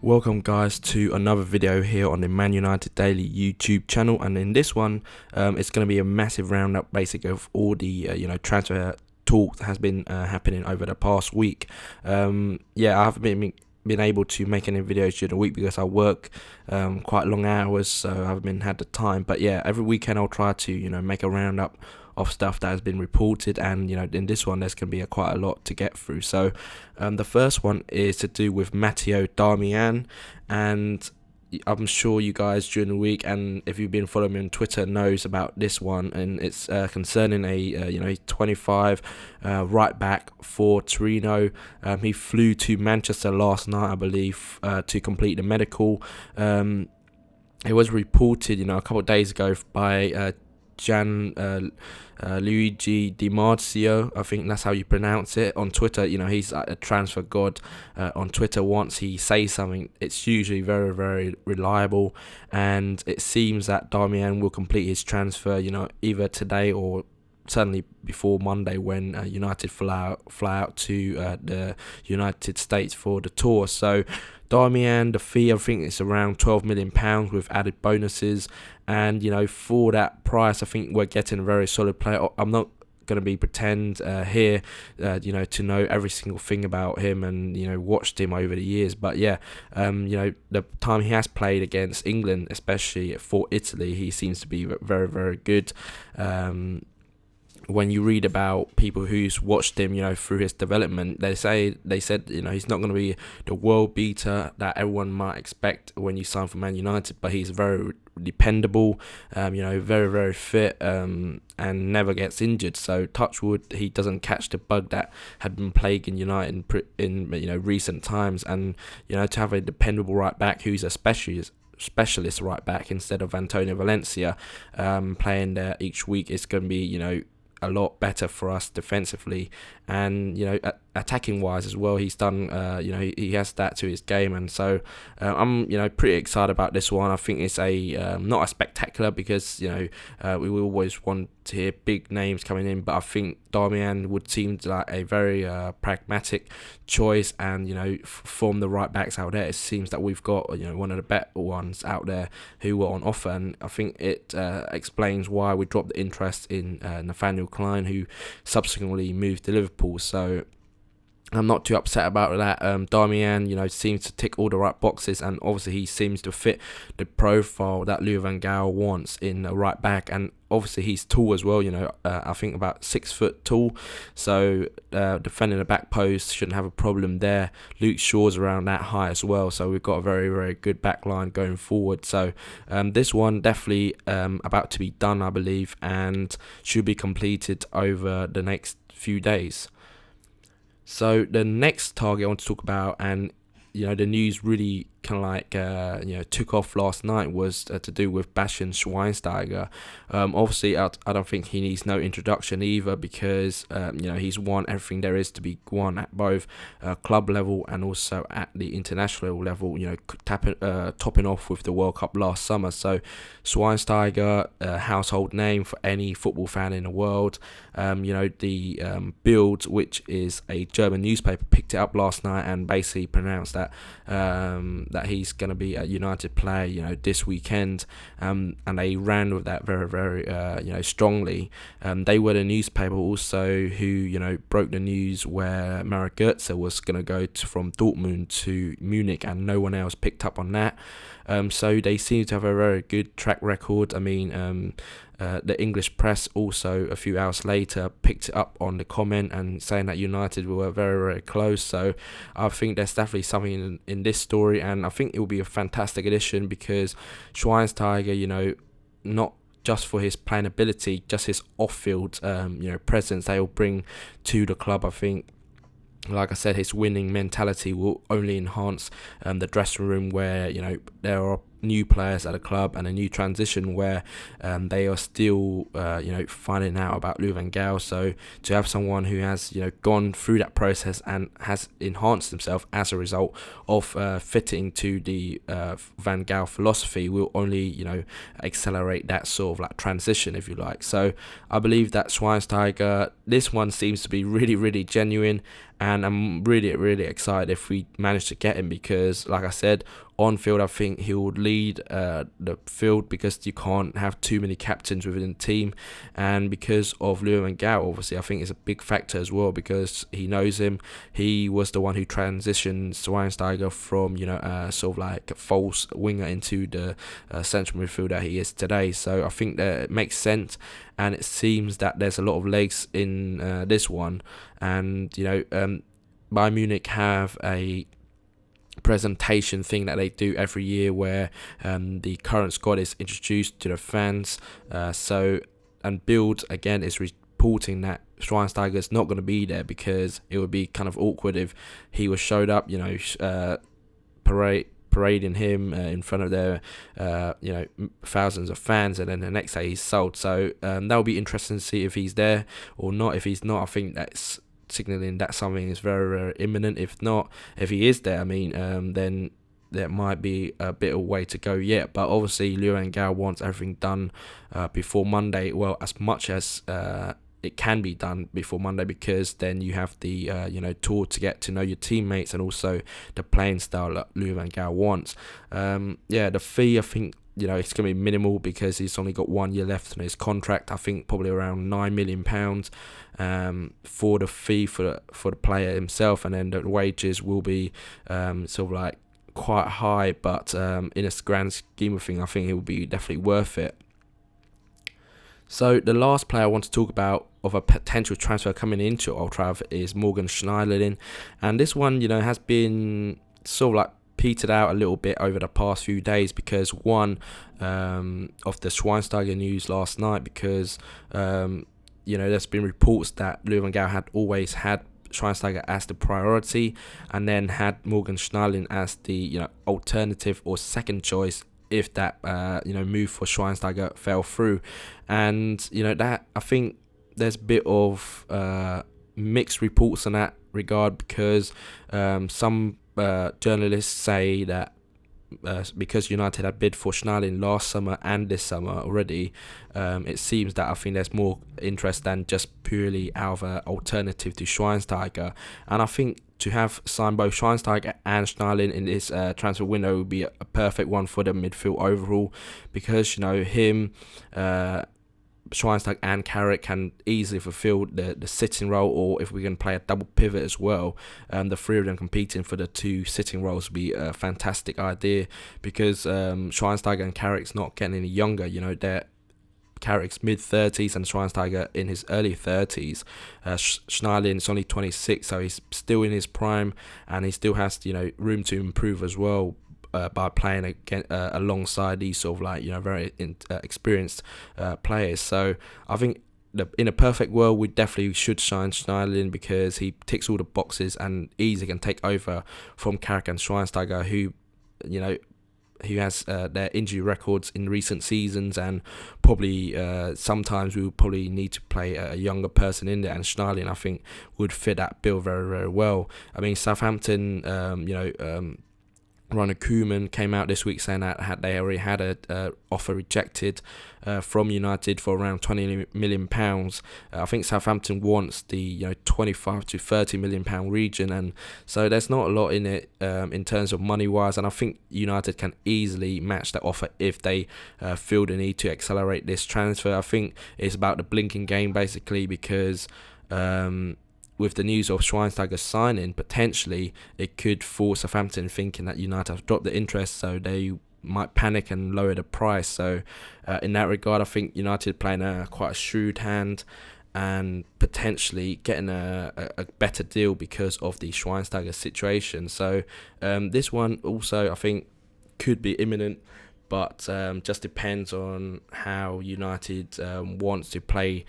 Welcome guys to another video here on the ManUnitedDaily YouTube channel, and in this one it's going to be a massive roundup basically of all the transfer talk that has been happening over the past week. I haven't been able to make any videos during the week because I work quite long hours, so I haven't had the time. But yeah, every weekend I'll try to make a roundup of stuff that has been reported, and in this one there's going to be quite a lot to get through. So the first one is to do with Matteo Darmian, and I'm sure you guys during the week, and if you've been following me on Twitter, knows about this one, and it's concerning a 25 right back for Torino. He flew to Manchester last night, I believe, to complete the medical. It was reported a couple of days ago by Luigi Di Marzio, I think that's how you pronounce it, on Twitter. He's like a transfer god on Twitter. Once he says something, it's usually very, very reliable, and it seems that Darmian will complete his transfer either today or certainly before Monday, when United fly out to the United States for the tour. So Darmian, the fee, I think it's around £12 million with added bonuses, and for that price I think we're getting a very solid player. I'm not going to be pretend here to know every single thing about him and watched him over the years, but the time he has played against England, especially for Italy, he seems to be very, very good. When you read about people who's watched him, through his development, they said he's not going to be the world beater that everyone might expect when you sign for Man United, but he's very dependable, very, very fit, and never gets injured. So touch wood, he doesn't catch the bug that had been plaguing United in recent times, and to have a dependable right back who's a specialist right back instead of Antonio Valencia playing there each week is going to be a lot better for us defensively, and attacking wise as well. He's done he has that to his game, and so I'm pretty excited about this one. I think it's a not a spectacular, because we will always want to hear big names coming in, but I think Darmian would seem like a very pragmatic choice, and from the right backs out there, it seems that we've got one of the better ones out there who were on offer, and I think it explains why we dropped the interest in Nathaniel Klein, who subsequently moved to Liverpool. So I'm not too upset about that. Darmian, seems to tick all the right boxes, and obviously he seems to fit the profile that Louis van Gaal wants in a right back, and obviously he's tall as well. I think about 6 foot tall, so defending the back post shouldn't have a problem there. Luke Shaw's around that high as well, so we've got a very, very good back line going forward. So this one definitely about to be done, I believe, and should be completed over the next few days. So the next target I want to talk about, and the news really kind of like took off last night, was to do with Bastian Schweinsteiger. Obviously I don't think he needs no introduction either, because he's won everything there is to be won at both club level and also at the international level, topping off with the World Cup last summer. So Schweinsteiger, a household name for any football fan in the world. The Bild, which is a German newspaper, picked it up last night and basically pronounced that that he's going to be a United player, this weekend, and they ran with that very, very, strongly. They were the newspaper also who, broke the news where Mario Götze was going to go from Dortmund to Munich, and no one else picked up on that. So they seem to have a very good track record. I mean, the English press also a few hours later picked it up on the comment and saying that United were very, very close. So I think there's definitely something in this story, and I think it will be a fantastic addition, because Schweinsteiger, not just for his playing ability, just his off-field presence they will bring to the club. I think, like I said, his winning mentality will only enhance the dressing room, where there are new players at the club and a new transition where they are still finding out about Louis van Gaal. So to have someone who has gone through that process and has enhanced himself as a result of fitting to the Van Gaal philosophy will only accelerate that sort of like transition, if you like. So I believe that Schweinsteiger, this one seems to be really, really genuine, and I'm really, really excited if we manage to get him, because like I said, on field I think he would lead the field, because you can't have too many captains within the team, and because of Louis van Gaal, obviously I think it's a big factor as well, because he knows him. He was the one who transitioned Schweinsteiger from sort of like a false winger into the central midfielder he is today. So I think that it makes sense, and it seems that there's a lot of legs in this one. And Bayern Munich have a presentation thing that they do every year where the current squad is introduced to the fans. And Bild again is reporting that Schweinsteiger is not going to be there, because it would be kind of awkward if he was showed up, parading him in front of their thousands of fans, and then the next day he's sold. So that will be interesting to see if he's there or not. If he's not, I think that's signaling that something is very, very imminent. If not, if he is there, then there might be a bit of way to go yet. But obviously Louis van Gaal wants everything done before Monday, well, as much as it can be done before Monday, because then you have the tour to get to know your teammates, and also the playing style that Louis van Gaal wants. The fee, I think it's going to be minimal, because he's only got 1 year left in his contract. I think probably around £9 million for the fee for the player himself, and then the wages will be sort of like quite high, but in a grand scheme of things, I think it will be definitely worth it. So the last player I want to talk about of a potential transfer coming into Old Trafford is Morgan Schneiderlin, and this one has been sort of like petered out a little bit over the past few days, because one of the Schweinsteiger news last night, because there's been reports that Louis van Gaal had always had Schweinsteiger as the priority, and then had Morgan Schneiderlin as the alternative or second choice if that move for Schweinsteiger fell through. And that, I think there's a bit of mixed reports in that regard, because some journalists say that because United had bid for Schneiderlin last summer and this summer already, it seems that I think there's more interest than just purely out of an alternative to Schweinsteiger. And I think to have signed both Schweinsteiger and Schneiderlin in this transfer window would be a perfect one for the midfield overall, because him, Schweinsteiger and Carrick can easily fulfill the sitting role, or if we can play a double pivot as well, the three of them competing for the two sitting roles would be a fantastic idea, because Schweinsteiger and Carrick's not getting any younger. They're Carrick's mid-30s and Schweinsteiger in his early 30s. Schneiderlin is only 26, so he's still in his prime, and he still has room to improve as well by playing again alongside these sort of like very experienced players. So I think in a perfect world, we definitely should sign Schneiderlin, because he ticks all the boxes and easily can take over from Carrick and Schweinsteiger, who has their injury records in recent seasons, and probably sometimes we would probably need to play a younger person in there, and Schneiderlin I think would fit that bill very, very well. Southampton, Ronald Koeman came out this week saying that they already had a offer rejected from United for around £20 million. I think Southampton wants the 25 to £30 million region, and so there's not a lot in it in terms of money wise, and I think United can easily match that offer if they feel the need to accelerate this transfer. I think it's about the blinking game basically, because with the news of Schweinsteiger signing, potentially it could force Southampton thinking that United have dropped the interest, so they might panic and lower the price. So in that regard, I think United playing quite a shrewd hand and potentially getting a better deal because of the Schweinsteiger situation. So this one also I think could be imminent, but just depends on how United wants to play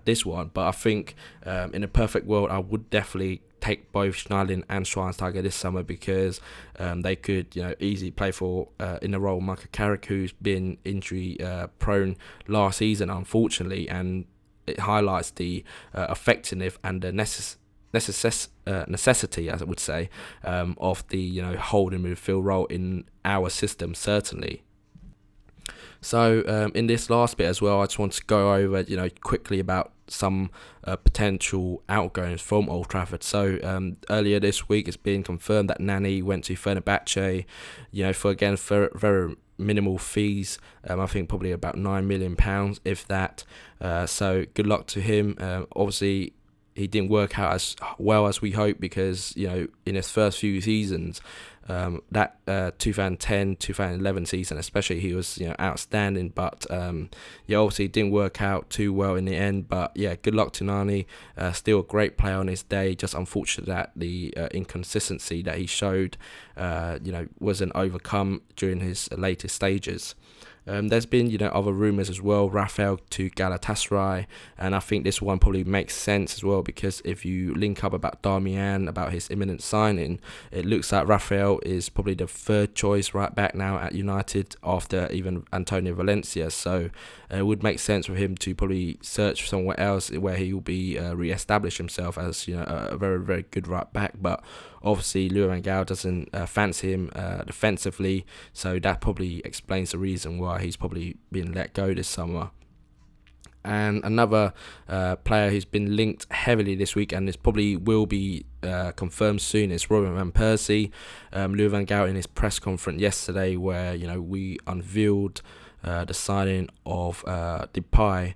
this one. But I think in a perfect world, I would definitely take both Schneiderlin and Schweinsteiger this summer, because they could easily play for in a role Michael Carrick, who's been injury prone last season, unfortunately, and it highlights the effectiveness and the necessity, as I would say, of the holding midfield role in our system, certainly. So in this last bit as well, I just want to go over quickly about some potential outgoings from Old Trafford. So earlier this week, it's been confirmed that Nani went to Fenerbahce, for very minimal fees. I think probably about £9 million, if that. So good luck to him. Obviously, he didn't work out as well as we hoped, because in his first few seasons, that 2010-2011 season especially, he was outstanding, but obviously it didn't work out too well in the end. But good luck to Nani. Still a great player on his day, just unfortunate that the inconsistency that he showed wasn't overcome during his later stages. There's been other rumours as well, Rafael to Galatasaray, and I think this one probably makes sense as well, because if you link up about Darmian, about his imminent signing, it looks like Rafael is probably the third choice right back now at United, after even Antonio Valencia. So it would make sense for him to probably search somewhere else where he will be re-establish himself as a very, very good right back. But obviously Louis van Gaal doesn't fancy him defensively, so that probably explains the reason why he's probably been let go this summer. And another player who's been linked heavily this week, and this probably will be confirmed soon, is Robin van Persie. Louis van Gaal in his press conference yesterday, where we unveiled the signing of Depay,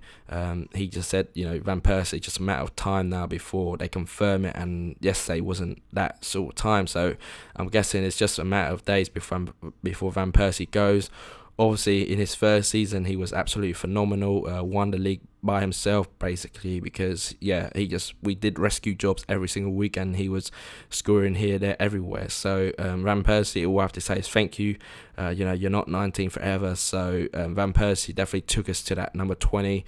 he just said Van Persie, just a matter of time now before they confirm it, and yesterday wasn't that sort of time, so I'm guessing it's just a matter of days before Van Persie goes. Obviously, in his first season, he was absolutely phenomenal. Won the league by himself, basically, because we did rescue jobs every single week, and he was scoring here, there, everywhere. So Van Persie, all I have to say is thank you. You're not 19 forever. So Van Persie definitely took us to that number 20.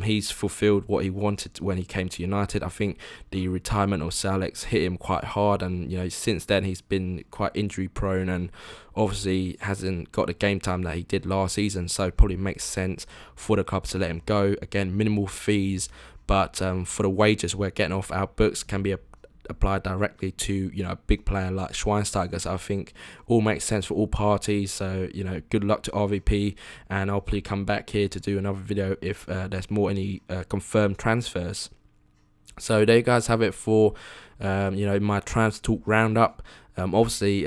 He's fulfilled what he wanted when he came to United. I think the retirement of Sir Alex hit him quite hard, and since then he's been quite injury prone, and obviously hasn't got the game time that he did last season. So it probably makes sense for the club to let him go. Again, minimal fees, but for the wages we're getting off our books can be applied directly to a big player like Schweinsteiger. So I think all makes sense for all parties. So good luck to RVP, and I'll probably come back here to do another video if there's any confirmed transfers. So there you guys have it for my trans talk roundup. Obviously,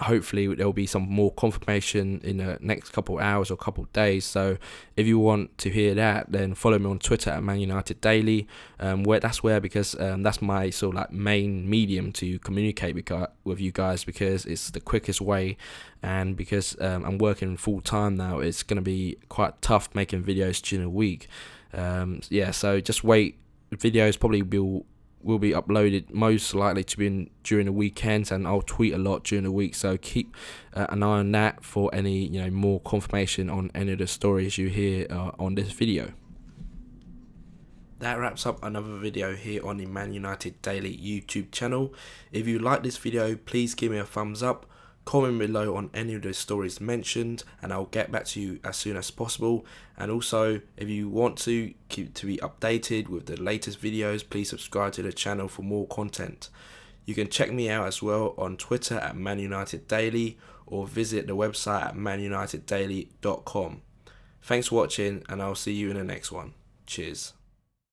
hopefully there will be some more confirmation in the next couple of hours or couple of days. So if you want to hear that, then follow me on Twitter at ManUnitedDaily. Because that's my sort of like main medium to communicate with you guys, because it's the quickest way, and because I'm working full time now, it's going to be quite tough making videos during the week. So just wait. Videos probably will be uploaded most likely to be during the weekends, and I'll tweet a lot during the week, so keep an eye on that for any more confirmation on any of the stories you hear on this video. That wraps up another video here on the Man United Daily YouTube channel. If you like this video, please give me a thumbs up. Comment below on any of the stories mentioned, and I'll get back to you as soon as possible. And also, if you want to keep to be updated with the latest videos, please subscribe to the channel for more content. You can check me out as well on Twitter at ManUnitedDaily, or visit the website at ManUnitedDaily.com. Thanks for watching, and I'll see you in the next one. Cheers.